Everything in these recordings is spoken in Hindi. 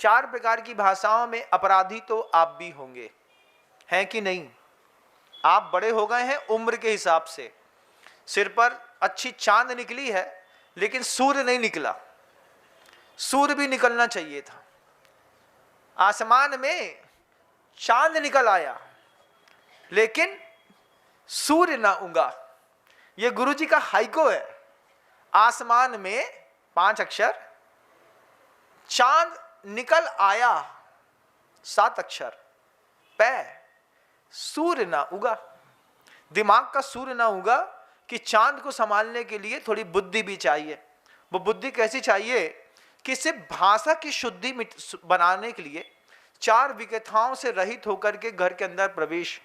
चार प्रकार की भाषाओं में अपराधी तो आप भी होंगे, हैं कि नहीं? आप बड़े हो गए हैं उम्र के हिसाब से, सिर पर अच्छी चांद निकली है लेकिन सूर्य नहीं निकला। सूर्य भी निकलना चाहिए था। आसमान में चांद निकल आया लेकिन सूर्य ना उगा। ये गुरुजी का हाइको है। आसमान में 5 अक्षर, चांद निकल आया 7 अक्षर, पै सूर्य ना उगा। दिमाग का सूर्य ना उगा कि चांद को संभालने के लिए थोड़ी बुद्धि भी चाहिए। वो बुद्धि कैसी चाहिए कि सिर्फ भाषा की शुद्धि बनाने के लिए 4 विकथाओं से रहित होकर के घर के अंदर प्रवेश।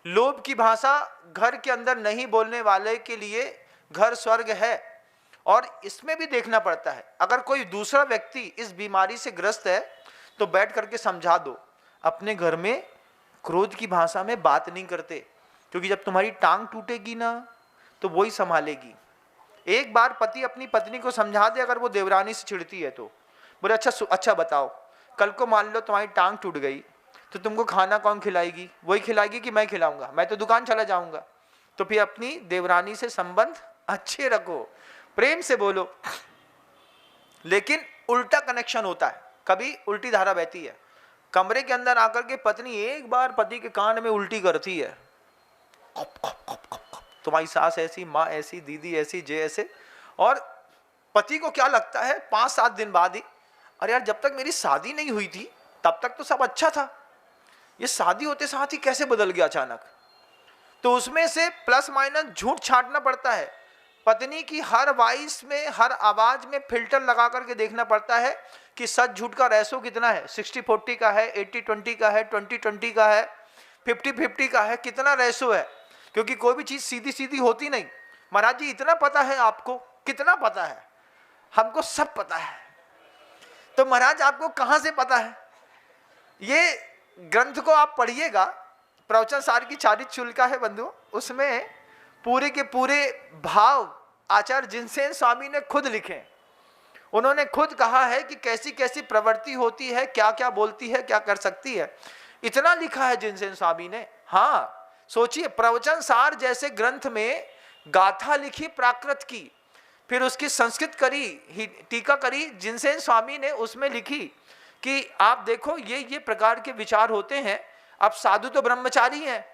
लोभ की भाषा घर के अंदर नहीं बोलने वाले के लिए घर स्वर्ग है। और इसमें भी देखना पड़ता है, अगर कोई दूसरा व्यक्ति इस बीमारी से ग्रस्त है तो बैठ करके समझा दो। अपने घर में क्रोध की भाषा में बात नहीं करते, क्योंकि जब तुम्हारी टांग टूटेगी ना तो वही संभालेगी। एक बार पति अपनी पत्नी को समझा दे, अगर वो देवरानी से चिढ़ती है तो बोले अच्छा बताओ, कल को मान लो तुम्हारी टांग टूट गई तो तुमको खाना कौन खिलाएगी? वही खिलाएगी कि मैं खिलाऊंगा? मैं तो दुकान चला जाऊंगा। तो फिर अपनी देवरानी से संबंध अच्छे रखो, प्रेम से बोलो, लेकिन उल्टा कनेक्शन होता है। कभी उल्टी धारा बहती है। कमरे के अंदर आकर के पत्नी एक बार पति के कान में उल्टी करती है, cup cup cup cup cup, तुम्हारी सास ऐसी, माँ ऐसी, दीदी ऐसी, जे ऐसे। और पति को क्या लगता है 5-7 दिन बाद ही, अरे यार जब तक मेरी शादी नहीं हुई थी तब तक तो सब अच्छा था, ये शादी होते साथ ही कैसे बदल गया अचानक? तो उसमें से प्लस माइनस झूठ छांटना पड़ता है। पत्नी की हर वॉइस में, हर आवाज में फिल्टर लगा करके देखना पड़ता है कि सच झूठ का रेशो कितना है। 60-40 का है, 80-20 का है, 20-20 का है, 50-50 का है, कितना रेशो है? क्योंकि कोई भी चीज सीधी सीधी होती नहीं। महाराज जी इतना पता है आपको? कितना पता है? हमको सब पता है। तो महाराज आपको कहां से पता है? ये ग्रंथ को आप पढ़िएगा, प्रवचन सार की चारित्र शुल्का है बंधु, उसमें पूरे के पूरे भाव आचार्य जिनसेन स्वामी ने खुद लिखे। उन्होंने खुद कहा है कि कैसी कैसी प्रवृत्ति होती है, क्या क्या बोलती है, क्या कर सकती है, इतना लिखा है जिनसेन स्वामी ने। हाँ सोचिए, प्रवचन सार जैसे ग्रंथ में गाथा लिखी प्राकृत की, फिर उसकी संस्कृत करी, टीका करी जिनसेन स्वामी ने, उसमें लिखी कि आप देखो ये प्रकार के विचार होते हैं। अब साधु तो ब्रह्मचारी हैं,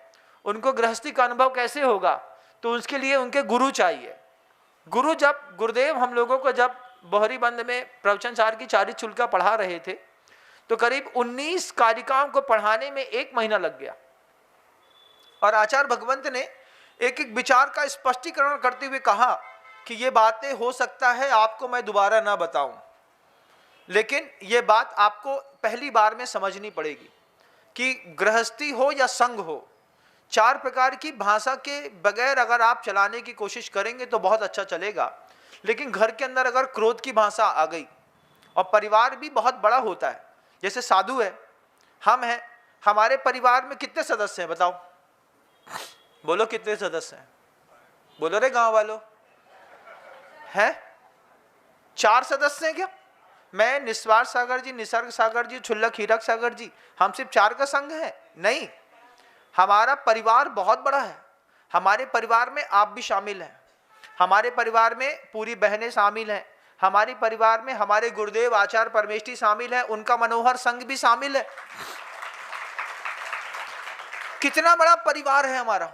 उनको गृहस्थी का अनुभव कैसे होगा? तो उसके लिए उनके गुरु चाहिए। गुरु, जब गुरुदेव हम लोगों को जब बोहरी बंद में प्रवचन सार की चारित्र शुल्का पढ़ा रहे थे तो करीब 19 कारिकाओं को पढ़ाने में 1 महीना लग गया। और आचार्य भगवंत ने एक एक विचार का स्पष्टीकरण करते हुए कहा कि ये बातें हो सकता है आपको मैं दोबारा ना बताऊं, लेकिन ये बात आपको पहली बार में समझनी पड़ेगी कि गृहस्थी हो या संघ हो, 4 प्रकार की भाषा के बगैर अगर आप चलाने की कोशिश करेंगे तो बहुत अच्छा चलेगा। लेकिन घर के अंदर अगर क्रोध की भाषा आ गई, और परिवार भी बहुत बड़ा होता है, जैसे साधु है, हम हैं, हमारे परिवार में कितने सदस्य हैं बताओ? बोलो कितने सदस्य हैं? बोलो रे गांव वालों, हैं? 4 सदस्य हैं क्या? मैं, निस्वार्थ सागर जी, निसर्ग सागर जी, छुल्लक हीरक सागर जी, हम सिर्फ 4 का संघ है? नहीं, हमारा परिवार बहुत बड़ा है। हमारे परिवार में आप भी शामिल हैं, हमारे परिवार में पूरी बहनें शामिल हैं, हमारे परिवार में हमारे गुरुदेव आचार्य परमेष्ठी शामिल हैं, उनका मनोहर संघ भी शामिल है। कितना बड़ा परिवार है हमारा।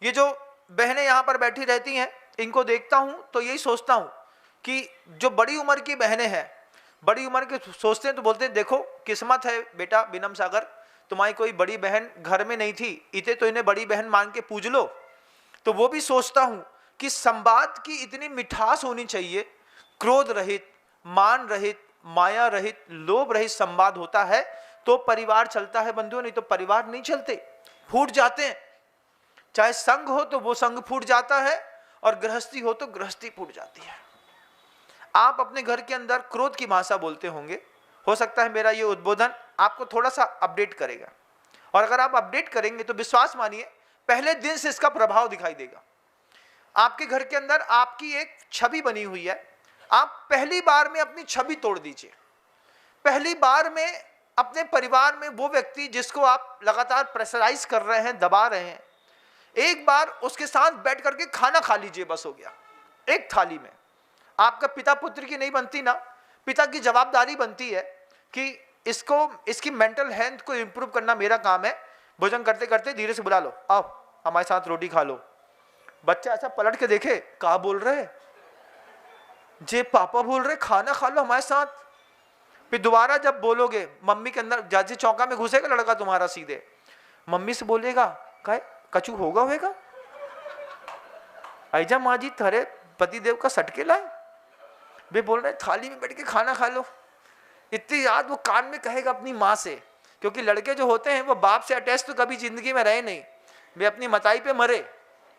ये जो बहनें यहाँ पर बैठी रहती हैं, इनको देखता हूँ तो यही सोचता हूँ कि जो बड़ी उम्र की बहनें हैं, बड़ी उम्र के सोचते हैं तो बोलते हैं देखो किस्मत है बेटा बिनम सागर, तुम्हारी कोई बड़ी बहन घर में नहीं थी, इतने तो इन्हें बड़ी बहन मान के पूज लो। तो वो भी सोचता हूँ कि संवाद की इतनी मिठास होनी चाहिए, क्रोध रहित, मान रहित, माया रहित, लोभ रहित संवाद होता है तो परिवार चलता है बंधुओं, नहीं तो परिवार नहीं चलते, फूट जाते हैं। चाहे संघ हो तो वो संघ फूट जाता है, और गृहस्थी हो तो गृहस्थी फूट जाती है। आप अपने घर के अंदर क्रोध की भाषा बोलते होंगे, हो सकता है मेरा ये उद्बोधन आपको थोड़ा सा अपडेट करेगा, और अगर आप अपडेट करेंगे तो विश्वास मानिए पहले दिन से इसका प्रभाव दिखाई देगा। आपके घर के अंदर आपकी एक छवि बनी हुई है, आप पहली बार में अपनी छवि तोड़ दीजिए। पहली बार में अपने परिवार में वो व्यक्ति जिसको आप लगातार प्रेशराइज कर रहे हैं, दबा रहे हैं, एक बार उसके साथ बैठ करके खाना खा लीजिए, बस हो गया। एक थाली में आपका पिता पुत्र की नहीं बनती ना, पिता की जवाबदारी बनती है कि इसकी मेंटल हेल्थ को इंप्रूव करना मेरा काम है। भोजन करते करते धीरे से बुला लो, आओ हमारे साथ रोटी खा लो। बच्चा ऐसा पलट के देखे, कहा बोल रहे जे पापा बोल रहे खाना खा लो हमारे साथ। फिर दोबारा जब बोलोगे, मम्मी के अंदर जाजी चौका में घुसेगा लड़का तुम्हारा, सीधे मम्मी से बोलेगा कहे कछु होगा ऐजा माँ जी थारे पतिदेव का सटके लाए, वे बोल रहे थाली में बैठ के खाना खा लो। इतनी याद वो कान में कहेगा अपनी माँ से, क्योंकि लड़के जो होते हैं वो बाप से अटैच तो कभी जिंदगी में रहे नहीं, वे अपनी मताई पे मरे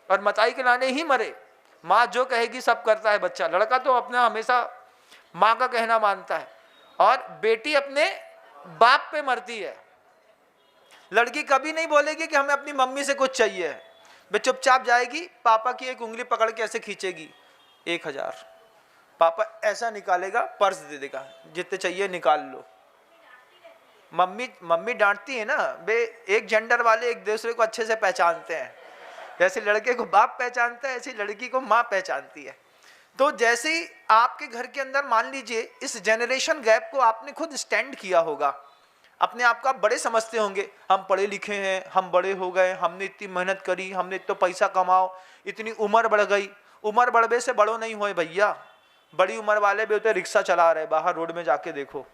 और मताई के लाने ही मरे। माँ जो कहेगी सब करता है बच्चा। लड़का तो अपना हमेशा माँ का कहना मानता है और बेटी अपने बाप पे मरती है। लड़की कभी नहीं बोलेगी कि हमें अपनी मम्मी से कुछ चाहिए, वे चुपचाप जाएगी, पापा की एक उंगली पकड़ के ऐसे खींचेगी, 1000। पापा ऐसा निकालेगा, पर्स दे देगा, जितने चाहिए निकाल लो। मम्मी डांटती है ना, वे एक जेंडर वाले एक दूसरे को अच्छे से पहचानते हैं। जैसे लड़के को बाप पहचानता है, ऐसी लड़की को माँ पहचानती है। तो जैसे ही आपके घर के अंदर मान लीजिए इस जनरेशन गैप को आपने खुद स्टैंड किया होगा, अपने आप को आप बड़े समझते होंगे, हम पढ़े लिखे हैं, हम बड़े हो गए, हमने इतनी मेहनत करी, हमने इतना पैसा कमाओ, इतनी उम्र बढ़ गई। उम्र बढ़ने से बड़ो नहीं हुए भैया, बड़ी उम्र वाले भी होते रिक्शा चला रहे, बाहर रोड में जाके देखो।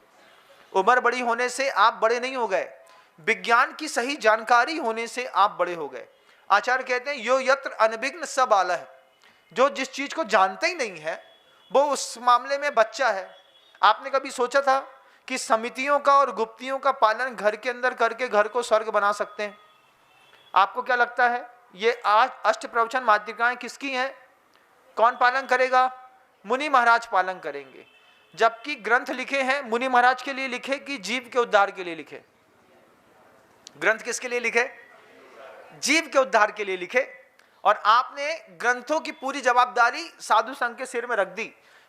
उम्र बड़ी होने से आप बड़े नहीं हो गए, विज्ञान की सही जानकारी होने से आप बड़े हो गए। आचार्य कहते हैं यो यत्र अनभिज्ञ स बालः, जो जिस चीज को जानते ही नहीं है वो उस मामले में बच्चा है। आपने कभी सोचा था कि समितियों का और गुप्तियों का पालन घर के अंदर करके घर को स्वर्ग बना सकते हैं? आपको क्या लगता है ये आज अष्ट प्रवचन माध्यिकाएं किसकी हैं? कौन पालन करेगा? मुनि महाराज पालन करेंगे। जबकि ग्रंथ लिखे हैं मुनि महाराज के लिए लिखे कि जीव के उद्धार के लिए लिखे? ग्रंथ किसके लिए लिखे? जीव के उद्धार के लिए लिखे। और आपने ग्रंथों की पूरी जवाबदारी साधु संघ के सिर में रख दी।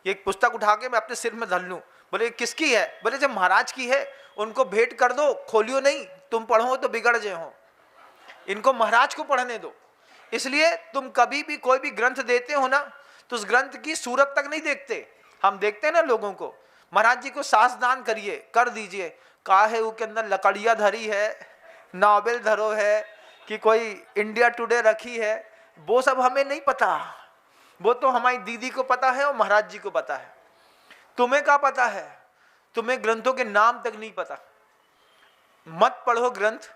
ये एक पुस्तक उठा के मैं अपने सिर में धर लूं, बोले किसकी है? बोले जब महाराज की है उनको भेंट कर दो, खोलियो नहीं, तुम पढ़ो तो बिगड़ जाए हो, इनको महाराज को पढ़ने दो। इसलिए तुम कभी भी कोई भी ग्रंथ देते हो ना तो उस ग्रंथ की सूरत तक नहीं देखते। हम देखते हैं ना लोगों को, महाराज जी को सास दान करिए, कर दीजिए, काहे उसके अंदर लकड़ियाँ धरी है, नॉवेल धरो है कि कोई इंडिया टुडे रखी है, वो सब हमें नहीं पता। वो तो हमारी दीदी को पता है और महाराज जी को पता है। तुम्हें क्या पता है? तुम्हें ग्रंथों के नाम तक नहीं पता। मत पढ़ो ग्रंथ,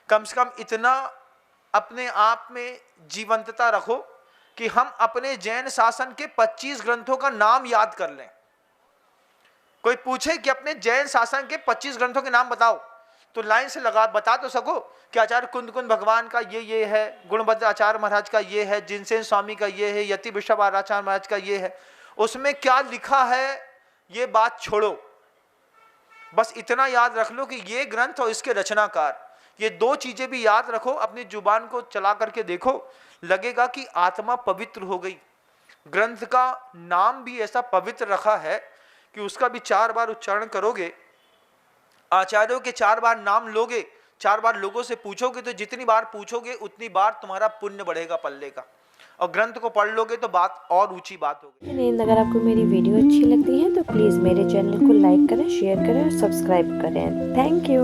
कम से कम इतना अपने आप में जीवंतता रखो कि हम अपने जैन शासन के 25 ग्रंथों का नाम याद कर लें। कोई पूछे कि अपने जैन शासन के 25 ग्रंथों के नाम बताओ, तो लाइन से लगा बता तो सको कि आचार्य कुंद भगवान का ये है, गुणभद्र आचार्य महाराज का ये है, जिनसेन स्वामी का ये है, यति विश्व आचार्य महाराज का ये है। उसमें क्या लिखा है ये बात छोड़ो, बस इतना याद रख लो कि ये ग्रंथ और इसके रचनाकार, ये दो चीजें भी याद रखो। अपनी जुबान को चला करके देखो, लगेगा कि आत्मा पवित्र हो गई। ग्रंथ का नाम भी ऐसा पवित्र रखा है कि उसका भी 4 बार उच्चारण करोगे, आचार्यों के 4 बार नाम लोगे, 4 बार लोगों से पूछोगे, तो जितनी बार पूछोगे उतनी बार तुम्हारा पुण्य बढ़ेगा पल्ले का। और ग्रंथ को पढ़ लोगे तो बात और ऊंची बात होगी। अगर आपको मेरी वीडियो अच्छी लगती है तो प्लीज़ मेरे चैनल को लाइक करें, शेयर करें और सब्सक्राइब करें। Thank you.